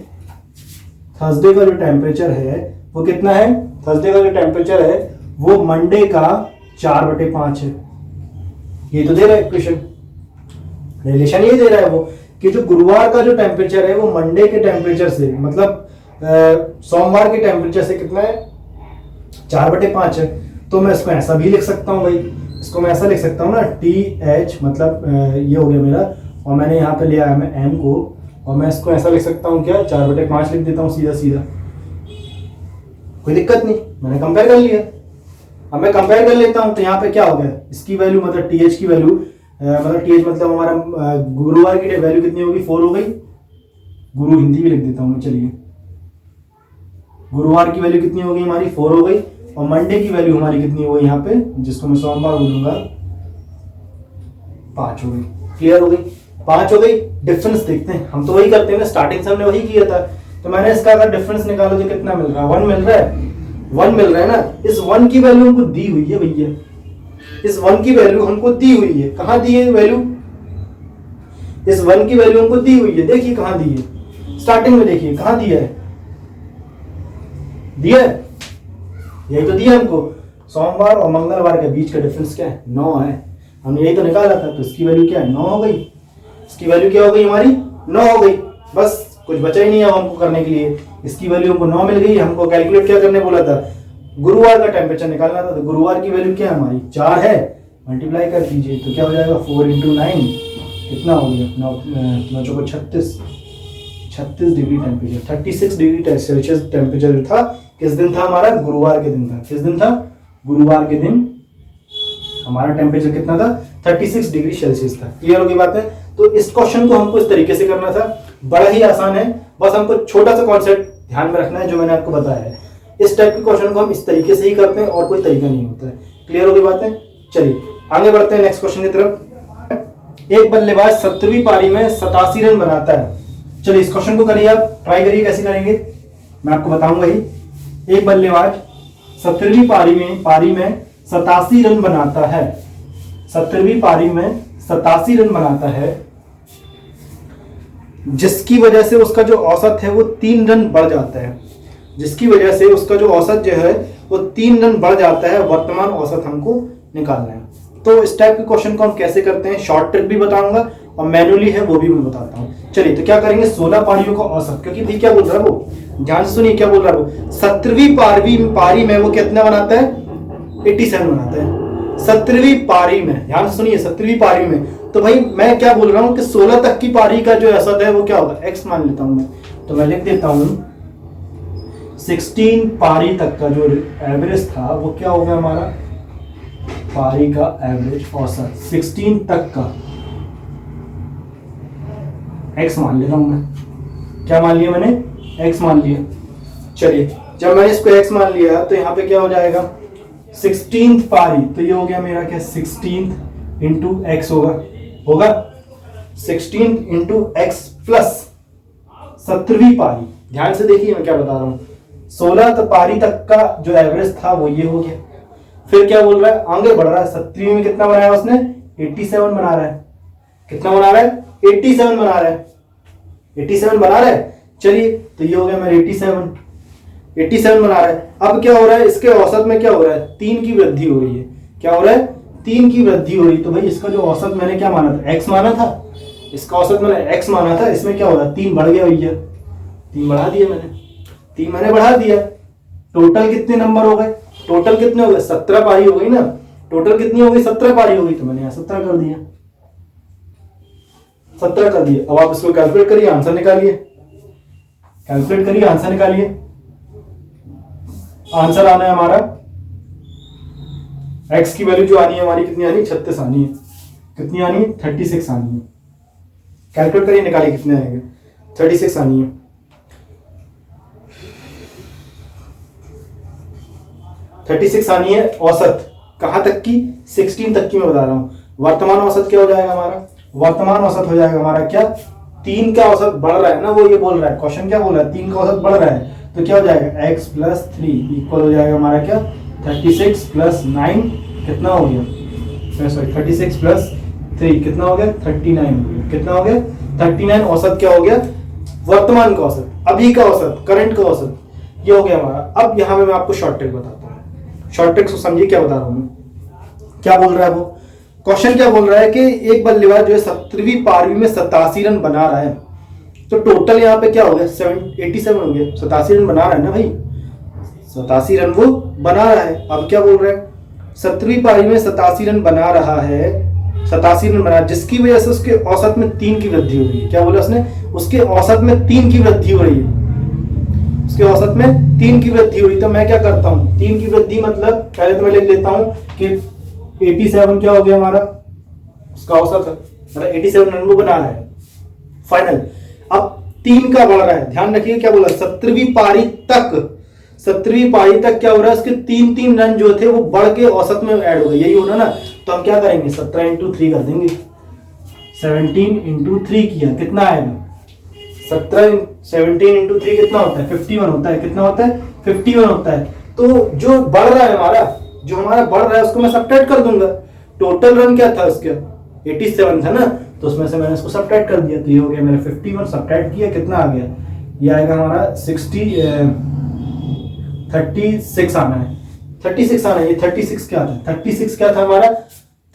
थर्सडे का जो टेम्परेचर है वो कितना है, थर्सडे का जो टेम्परेचर है वो मंडे का 4/5 है। ये तो दे रहा है इक्वेशन, रिलेशन ये दे रहा है वो कि जो गुरुवार का जो टेम्परेचर है वो मंडे के टेम्परेचर से, मतलब सोमवार के टेम्परेचर से कितना है 4/5 है। तो मैं इसको ऐसा भी लिख सकता हूँ भाई, इसको मैं ऐसा लिख सकता हूँ ना, TH मतलब ये हो गया मेरा, और मैंने यहाँ पे लिया है मैं M को, और मैं इसको ऐसा लिख सकता हूँ क्या 4/5 लिख देता हूँ सीधा सीधा, कोई दिक्कत नहीं, मैंने कंपेयर कर लिया। अब मैं कंपेयर कर लेता हूँ तो यहाँ पे क्या हो गया, इसकी वैल्यू मतलब TH की वैल्यू मतलब TH मतलब हमारा गुरुवार की वैल्यू कितनी होगी 4 हो गई। गुरु हिंदी भी लिख देता हूँ मैं, चलिए गुरुवार की वैल्यू कितनी होगी हमारी 4 हो गई, और मंडे की वैल्यू हमारी कितनी हो गई यहाँ पे, जिसको मैं सोमवार बोलूंगा 5 हो गई। क्लियर हो गई, 5 हो गई। डिफरेंस देखते हैं, हम तो वही करते हैं ना, स्टार्टिंग से हमने वही किया था। तो मैंने इसका अगर डिफरेंस निकालो तो कितना मिल रहा है, 1 मिल रहा है, 1 मिल रहा है ना। इस 1 की वैल्यू हमको दी हुई है भैया, इस 1 की वैल्यू हमको दी हुई है। कहाँ दी है वैल्यू, इस 1 की वैल्यू हमको दी हुई है, देखिए कहाँ दी है, स्टार्टिंग में देखिए कहाँ दिया है, दिया है, यही तो दिया हमको। सोमवार और मंगलवार के बीच का डिफरेंस क्या है 9 है, हमने यही तो निकाला था। तो इसकी वैल्यू क्या है 9 हो गई, इसकी वैल्यू क्या हो गई हमारी 9 हो गई। बस कुछ बचा ही नहीं है हमको करने के लिए, इसकी वैल्यू हमको 9 मिल गई। हमको कैलकुलेट क्या करने बोला था, गुरुवार का टेम्परेचर निकालना था। तो गुरुवार की वैल्यू क्या है हमारी 4 है, मल्टीप्लाई कर दीजिए तो क्या हो जाएगा 4 × 9 कितना हो गया 9 चौको 36 degree temperature, 36 degree Celsius temperature जो था किस दिन था हमारा, गुरुवार के दिन था। किस दिन था, गुरुवार के दिन हमारा टेम्परेचर कितना था 36 डिग्री सेल्सियस था। क्लियर होगी बात है। तो इस क्वेश्चन को हमको इस तरीके से करना था, बड़ा ही आसान है, बस हमको छोटा सा कॉन्सेप्ट ध्यान में रखना है जो मैंने आपको बताया है। इस टाइप के क्वेश्चन को हम इस तरीके से ही करते हैं और कोई तरीका नहीं होता है। क्लियर होगी बात है। चलिए आगे बढ़ते हैं नेक्स्ट क्वेश्चन की तरफ। एक बल्लेबाज 70वीं पारी में 87 रन बनाता है। चलिए इस क्वेश्चन को करिए, आप ट्राई करिए कैसे करेंगे, मैं आपको बताऊंगा ही। एक बल्लेबाज 70वीं पारी में 87 रन बनाता है, 70वीं पारी में 87 रन बनाता है, जिसकी वजह से उसका जो औसत है वो 3 रन बढ़ जाता है, जिसकी वजह से उसका जो औसत जो है वो 3 रन बढ़ जाता है। वर्तमान औसत हमको निकालना है। तो इस टाइप के क्वेश्चन को हम कैसे करते हैं, शॉर्ट ट्रिक भी बताऊंगा और मैनुअली है वो भी मैं बताता हूँ। चलिए तो क्या करेंगे, 16 पारियों का औसत, क्योंकि भाई क्या बोल रहा है वो, ध्यान से सुनिए क्या बोल रहा है वो। 70वीं पारी में वो कितना बनाता है 87 बनाता है, 70वीं पारी में, ध्यान से सुनिए 70वीं पारी में। तो भाई मैं क्या बोल रहा हूँ कि 16 तक की पारी का जो औसत है वो क्या होगा, x मान लेता हूं मैं। तो मैं लिख देता हूं 16 पारी तक का जो एवरेज था वो क्या होगा हमारा, पारी का एवरेज औसत 16 तक का x मान लेता हूं मैं। क्या मान लिया मैंने, x मान लिया। चलिए जब मैंने इसको x मान लिया तो यहाँ पे क्या हो जाएगा 16th पारी, तो ये हो गया मेरा क्या 16th इंटू x होगा 16 इंटू एक्स प्लस 70वीं पारी। ध्यान से देखिए मैं क्या बता रहा हूँ, 16 पारी तक का जो एवरेज था वो ये हो गया। फिर क्या बोल रहा है, आगे बढ़ रहा है, 70वीं में कितना बनाया उसने 87 बना रहा है, कितना बना रहा है 87 बना रहा है, 87 बना रहा है। चलिए तो ये हो गया मेरा 87 बना रहा है। अब क्या हो रहा है, इसके औसत में क्या हो रहा है 3 की वृद्धि हो रही है। क्या हो रहा है 3 की वृद्धि हो रही। तो भाई इसका जो औसत मैंने क्या माना था x माना था, इसका औसत मैंने x माना था, इसमें क्या हो रहा है 3 बढ़ गया भैया, 3 बढ़ा दिया मैंने, 3 मैंने बढ़ा दिया। टोटल कितने नंबर हो गए, टोटल कितने हो गए 17 पारी हो गई ना, टोटल कितनी हो गई 17 पारी हो गई, तो मैंने यहाँ 17 कर दिया, 17 कर दिया। अब आप इसको कैलकुलेट करिए, आंसर निकालिए, कैलकुलेट करिए, आंसर निकालिए। आंसर आना है हमारा, x की वैल्यू जो आनी है हमारी कितनी आनी है 36 आनी है, कितनी आनी है 36 आनी है। कैलकुलेट करिए, निकालिए कितने आएंगे, 36 आनी है। 36 आनी है औसत, कहां तक की 16 तक की मैं बता रहा हूं। वर्तमान औसत क्या हो जाएगा हमारा, वर्तमान औसत हो जाएगा हमारा क्या 3 का औसत बढ़ रहा है ना, वो ये बोल रहा है, क्वेश्चन क्या बोल रहा है 3 का औसत बढ़ रहा है, तो क्या हो जाएगा x प्लस 3 इक्वल हो जाएगा हमारा क्या 36 प्लस 9 कितना हो गया, सॉरी 36 प्लस 3 कितना हो गया 39 हो गया, कितना हो गया 39। औसत क्या हो गया, वर्तमान का औसत, अभी का औसत, करंट का औसत, ये हो गया हमारा। अब यहाँ पे मैं आपको शॉर्ट ट्रिक बताता हूँ, शॉर्ट ट्रिक को समझिए क्या बता रहा हूँ मैं। क्या बोल रहा है वो, क्वेश्चन क्या बोल रहा है कि एक बल्लेबाज जो है 17वीं पारी में 87 रन बना रहा है, तो टोटल यहाँ पे क्या हो गया 87 हो गया, 87 रन बना रहा है ना भाई, 87 रन वो बना रहा है। अब क्या बोल रहा है 17वीं पारी में 87 रन बना रहा है, 87 रन बना, जिसकी वजह से उसके औसत में 3 की वृद्धि हो रही है। क्या बोला उसने, उसके औसत में 3 की वृद्धि हो रही है, उसके औसत में 3 की वृद्धि हो रही। तो मैं क्या करता हूँ 3 की वृद्धि मतलब पहले तो मैं लिख लेता हूँ कि 87 क्या हो गया हमारा, उसका औसत है, मतलब 87 रन वो बना रहा है फाइनल। अब 3 का बढ़ रहा है, ध्यान रखिए क्या बोला 17वीं पारी तक, 17वीं पारी तक क्या हो रहा है उसके 3 रन जो थे वो बढ़ के औसत में ऐड हो गए, यही हो रहा ना। तो हम क्या करेंगे 17 इंटू 3 कर देंगे, 17 इंटू 3 किया कितना आएगा 17 इंटू 3 कितना होता है 51 होता है, कितना होता है 51 होता है। तो जो बढ़ रहा है हमारा, जो हमारा बढ़ रहा है उसको मैं सब्ट्रैक्ट कर दूंगा। टोटल रन क्या था उसका 87 था ना, तो उसमें से मैंने इसको सब्ट्रैक्ट कर दिया, तो ये हो गया मेरा 51, सब्ट्रैक्ट किया कितना आ गया, ये आएगा हमारा 36 आना है, 36 आना है। ये 36 क्या था, 36 क्या था हमारा,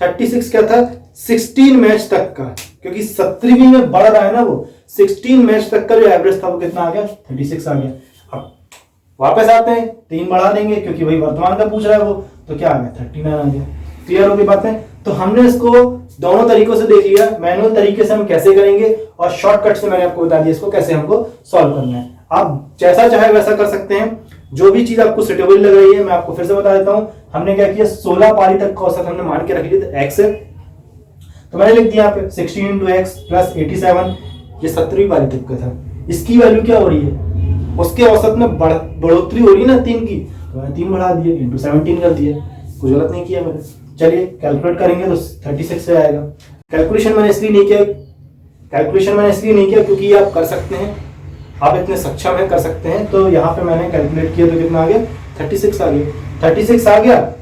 36 क्या था 16 मैच तक का, क्योंकि 17वीं में बढ़ रहा है ना वो, 16 मैच तक का जो एवरेज था वो कितना आ गया 36 आ गया। अब वापस आते हैं 3 बढ़ा देंगे क्योंकि वही वर्तमान का पूछ रहा है वो, तो क्या आ गया 39 आ गया। क्लियर हो गई बातें। तो हमने इसको दोनों तरीकों से देख लिया, मैनुअल तरीके से हम कैसे करेंगे और शॉर्टकट से मैंने आपको बता दिया इसको कैसे हमको सॉल्व करना है। आप जैसा चाहे वैसा कर सकते हैं, जो भी चीज आपको सुटेबल लग रही है। मैं आपको फिर से बता देता हूं, हमने क्या किया 16 पारी तक का औसत हमने मान के रख लिया x है, तो मैंने लिख दिया यहाँ पे 16 इंटू एक्स प्लस 87, ये 17वीं पारी तक का था। इसकी वैल्यू क्या हो रही है, उसके औसत में बढ़ोतरी हो रही है ना 3 की, तो मैंने 3 बढ़ा दिया इंटू 17 कर दिया, कुछ गलत नहीं किया मैंने। चलिए कैलकुलेट करेंगे तो 36 से आएगा। कैलकुलेशन मैंने इसलिए नहीं किया क्योंकि आप कर सकते हैं, आप इतने सक्षम हैं कर सकते हैं। तो यहाँ पे मैंने कैलकुलेट किया तो कितना आ गया 36 आ गया, 36 आ गया।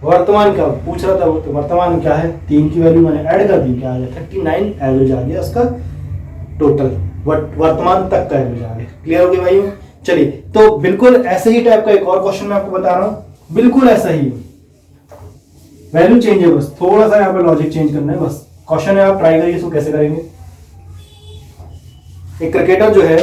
वर्तमान का पूछ रहा था वो, तो वर्तमान क्या है 3 की वैल्यू मैंने ऐड कर दी, क्या आ गया 39 एवरेज आ गया उसका टोटल, वर्तमान तक का एवरेज आ गया। क्लियर हो गया भाई। चलिए तो बिल्कुल ऐसे ही टाइप का एक और क्वेश्चन मैं आपको बता रहा हूँ, बिल्कुल ऐसा ही वैल्यू चेंज है, बस थोड़ा सा यहाँ पे लॉजिक चेंज करना है बस। क्वेश्चन है, आप ट्राई करिए इसको कैसे करेंगे। एक क्रिकेटर जो है,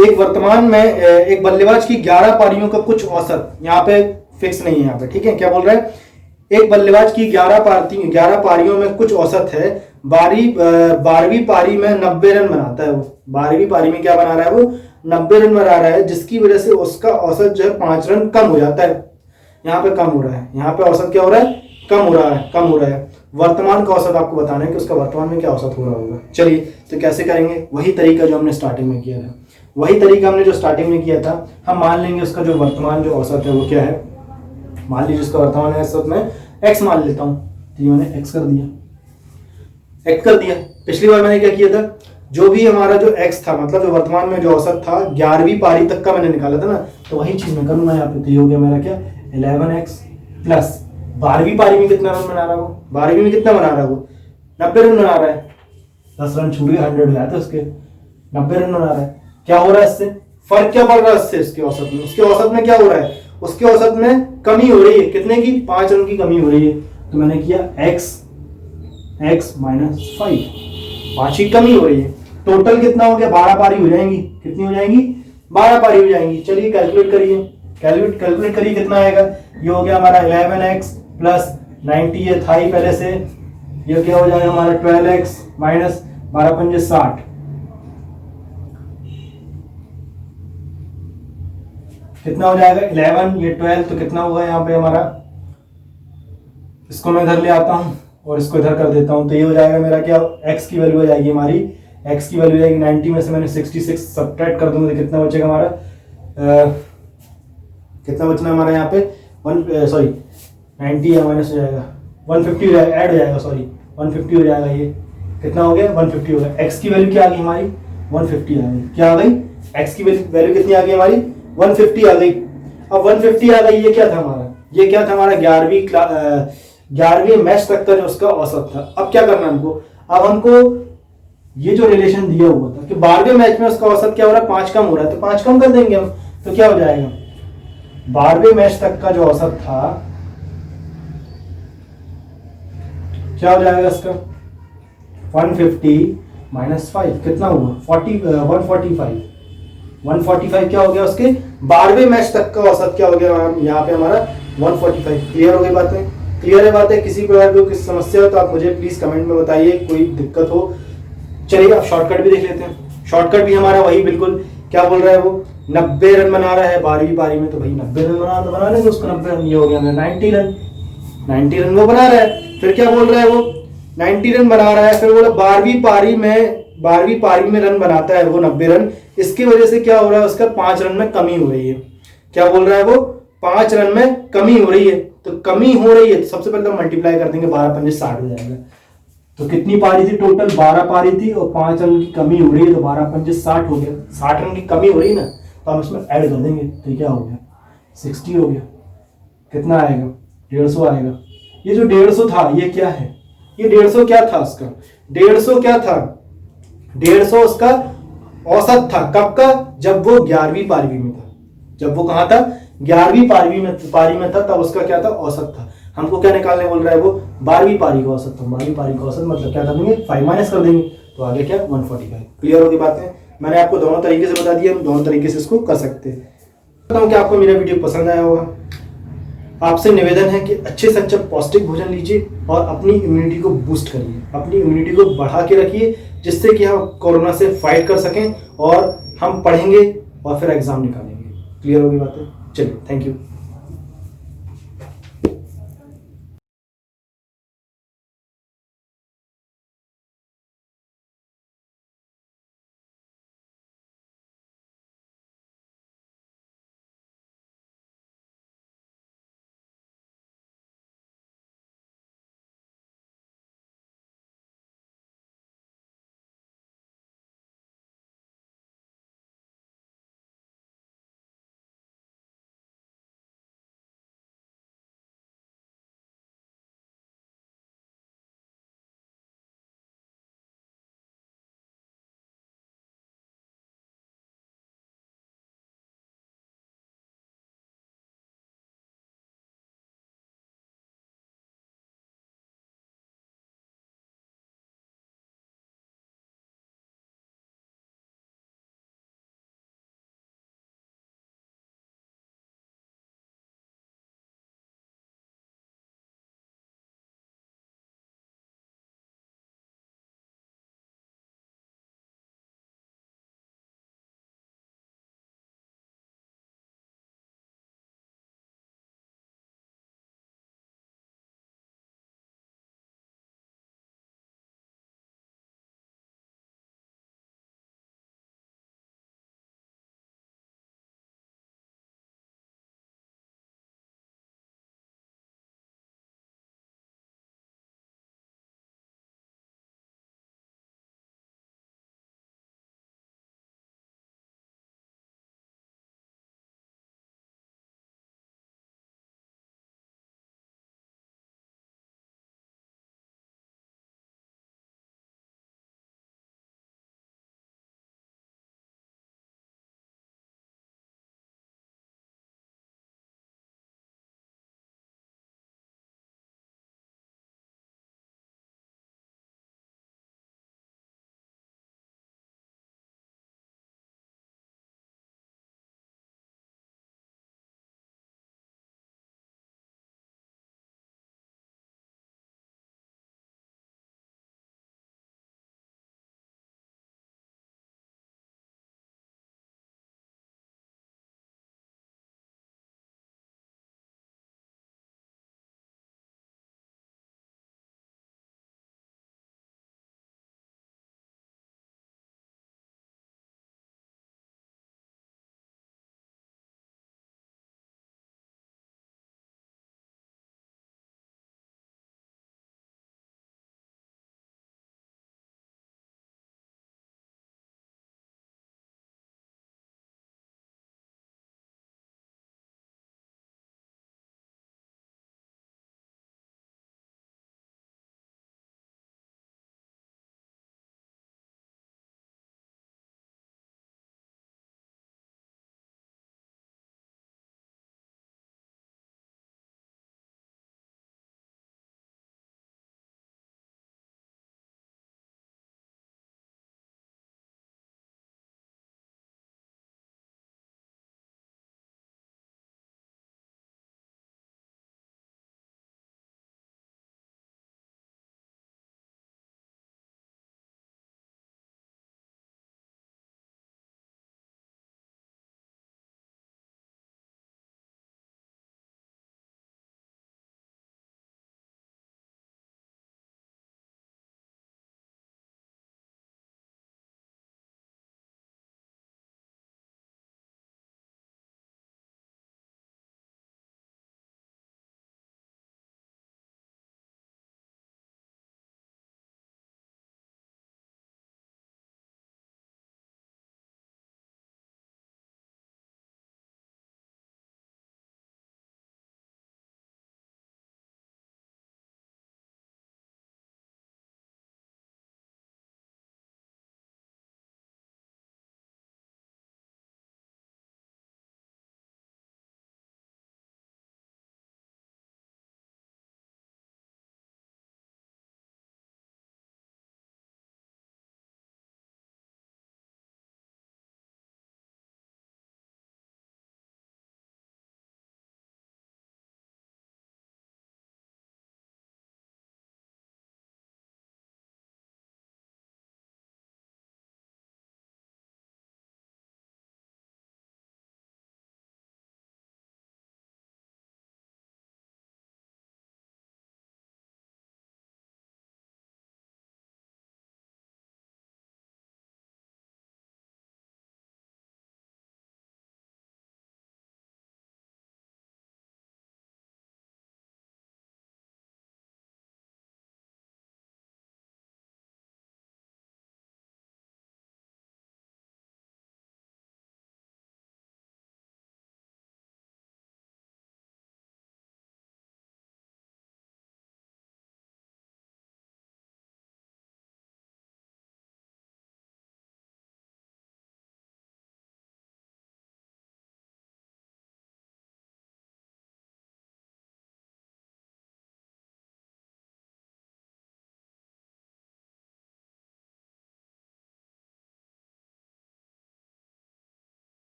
एक वर्तमान में एक बल्लेबाज की 11 पारियों का कुछ औसत, यहाँ पे फिक्स नहीं है यहाँ पे, ठीक है। क्या बोल रहा है, एक बल्लेबाज की 11 पारियों में कुछ औसत है, 12वीं पारी में 90 रन बनाता है वो, 12वीं पारी में क्या बना रहा है वो 90 रन बना रहा है, जिसकी वजह से उसका औसत जो है 5 रन कम हो जाता है। यहाँ पे कम हो रहा है, यहाँ पे औसत क्या हो रहा है कम हो रहा है। वर्तमान का औसत आपको बताना है कि उसका वर्तमान में क्या औसत हो रहा होगा। चलिए तो कैसे करेंगे, वही तरीका जो हमने स्टार्टिंग में किया था, वही तरीका हमने जो स्टार्टिंग में किया था। हम मान लेंगे उसका जो वर्तमान जो औसत है वो क्या है, मान लीजिए उसका वर्तमान औसत में x मान लेता हूँ, तो मैंने x कर दिया। पिछली बार मैंने क्या किया था, जो भी हमारा जो x था, मतलब जो वर्तमान में जो औसत था 11वीं पारी तक का मैंने निकाला था ना, तो वही चीज मैं करूंगा यहाँ पे। तो ये हो गया मेरा क्या 11x प्लस 12वीं पारी में कितना रन बना रहा है वो, 12वीं में कितना बना रहा है वो 90 रन बना रहा है, 10 रन छूट गए, 100 लाए थे उसके, 90 रन बना रहा है। क्या हो रहा है इससे, फर्क क्या पड़ रहा है इससे, उसके औसत में, उसके औसत में क्या हो रहा है, उसके औसत में कमी हो रही है, कितने की 5 रन की कमी हो रही है। तो मैंने किया x x माइनस 5, 5 की कमी हो रही है। टोटल कितना हो गया, 12 पारी हो जाएंगी। कितनी हो जाएंगी, 12 पारी हो जाएंगी। चलिए कैलकुलेट करिए, कैलकुलेट करिए कितना आएगा। ये हो गया हमारा 11x प्लस 90, ये था ही पहले से। ये क्या हो जाएगा हमारा 12x माइनस 12 पंजे 60, कितना हो जाएगा 11, ये 12, तो कितना होगा यहाँ पे हमारा, इसको मैं इधर ले आता हूँ और इसको इधर कर देता हूँ। तो ये हो जाएगा मेरा क्या, x की वैल्यू हो जाएगी हमारी, x की वैल्यू हो जाएगी 90 में से मैंने 66 सब्ट्रैक्ट कर दूंगा तो कितना बचेगा हमारा, कितना बचना है हमारा यहाँ पे 90 माइनस हो जाएगा 150 ऐड हो जाएगा, सॉरी 150 हो जाएगा। ये कितना हो गया 150 हो गया। x की वैल्यू क्या आ गई हमारी 150 आ गई। क्या आ गई, x की वैल्यू कितनी आ गई हमारी 150 आ गई। अब 150 आ गई, ये क्या था हमारा, ये क्या था हमारा 11वीं मैच तक का जो उसका औसत था। अब क्या करना हमको, अब हमको ये जो रिलेशन दिया हुआ था कि 12वें मैच में उसका औसत क्या हो रहा है, 5 कम हो रहा है, तो 5 कम कर देंगे हम। तो क्या हो जाएगा, 12वें मैच तक का जो औसत था क्या हो जाएगा इसका 150 माइनस 5 कितना हुआ 145 क्या हो गया उसके 12वें मैच तक का औसत क्या हो गया यहाँ पे हमारा 145। क्लियर हो गई बातें, क्लियर है बातें। किसी को अगर कोई समस्या हो तो आप मुझे प्लीज कमेंट में बताइए, कोई दिक्कत हो। चलिए अब शॉर्टकट भी देख लेते हैं। शॉर्टकट भी हमारा वही बिल्कुल क्या बोल रहा है, वो 90 रन बना रहा है 12वीं पारी में, तो भाई 90 रन बना लेंगे उसको 90 रन। ये हो गया 90 रन वो बना रहा है। फिर क्या बोल रहा है, वो 90 रन बना रहा है, फिर बोला 12वीं पारी में रन बनाता है वो 90 रन। इसकी वजह से क्या हो रहा है, उसका 5 रन में कमी हो रही है। क्या बोल रहा है वो, 5 रन में कमी हो रही है। तो कमी हो रही है तो सबसे पहले मल्टीप्लाई कर देंगे, 12 पंजे 60 हो जाएगा। तो कितनी पारी थी टोटल, 12 पारी थी और 5 रन की कमी हो रही है, तो 12 पंजे 60 हो गया। 60 रन की कमी हो रही है ना, तो हम इसमें ऐड कर देंगे, तो क्या हो गया 60 हो गया। कितना आएगा 150 आएगा। ये जो 150 था ये क्या है, ये 150 क्या था उसका, 150 क्या था, 150 उसका औसत था। कब का, जब वो 11वीं पारी में था। जब वो कहां था, 11वीं पारी में था, तब उसका क्या था, औसत था। हमको क्या निकालने बोल रहा है वो, 12वीं पारी का औसत। तो 12वीं पारी का औसत मतलब क्या कर देंगे 5 माइनस कर देंगे, तो आगे क्या 145। क्लियर होगी बातें। मैंने आपको दोनों तरीके से बता दिया, हम दोनों तरीके से इसको कर सकते हैं। बताऊं कि आपको मेरा वीडियो पसंद आया होगा। आपसे निवेदन है कि अच्छे से अच्छा पौष्टिक भोजन लीजिए और अपनी इम्यूनिटी को बूस्ट करिए, अपनी इम्यूनिटी को बढ़ा के रखिए, जिससे कि हम कोरोना से फाइट कर सकें और हम पढ़ेंगे और फिर एग्जाम निकालेंगे। क्लियर होगी बातें। चलिए, थैंक यू।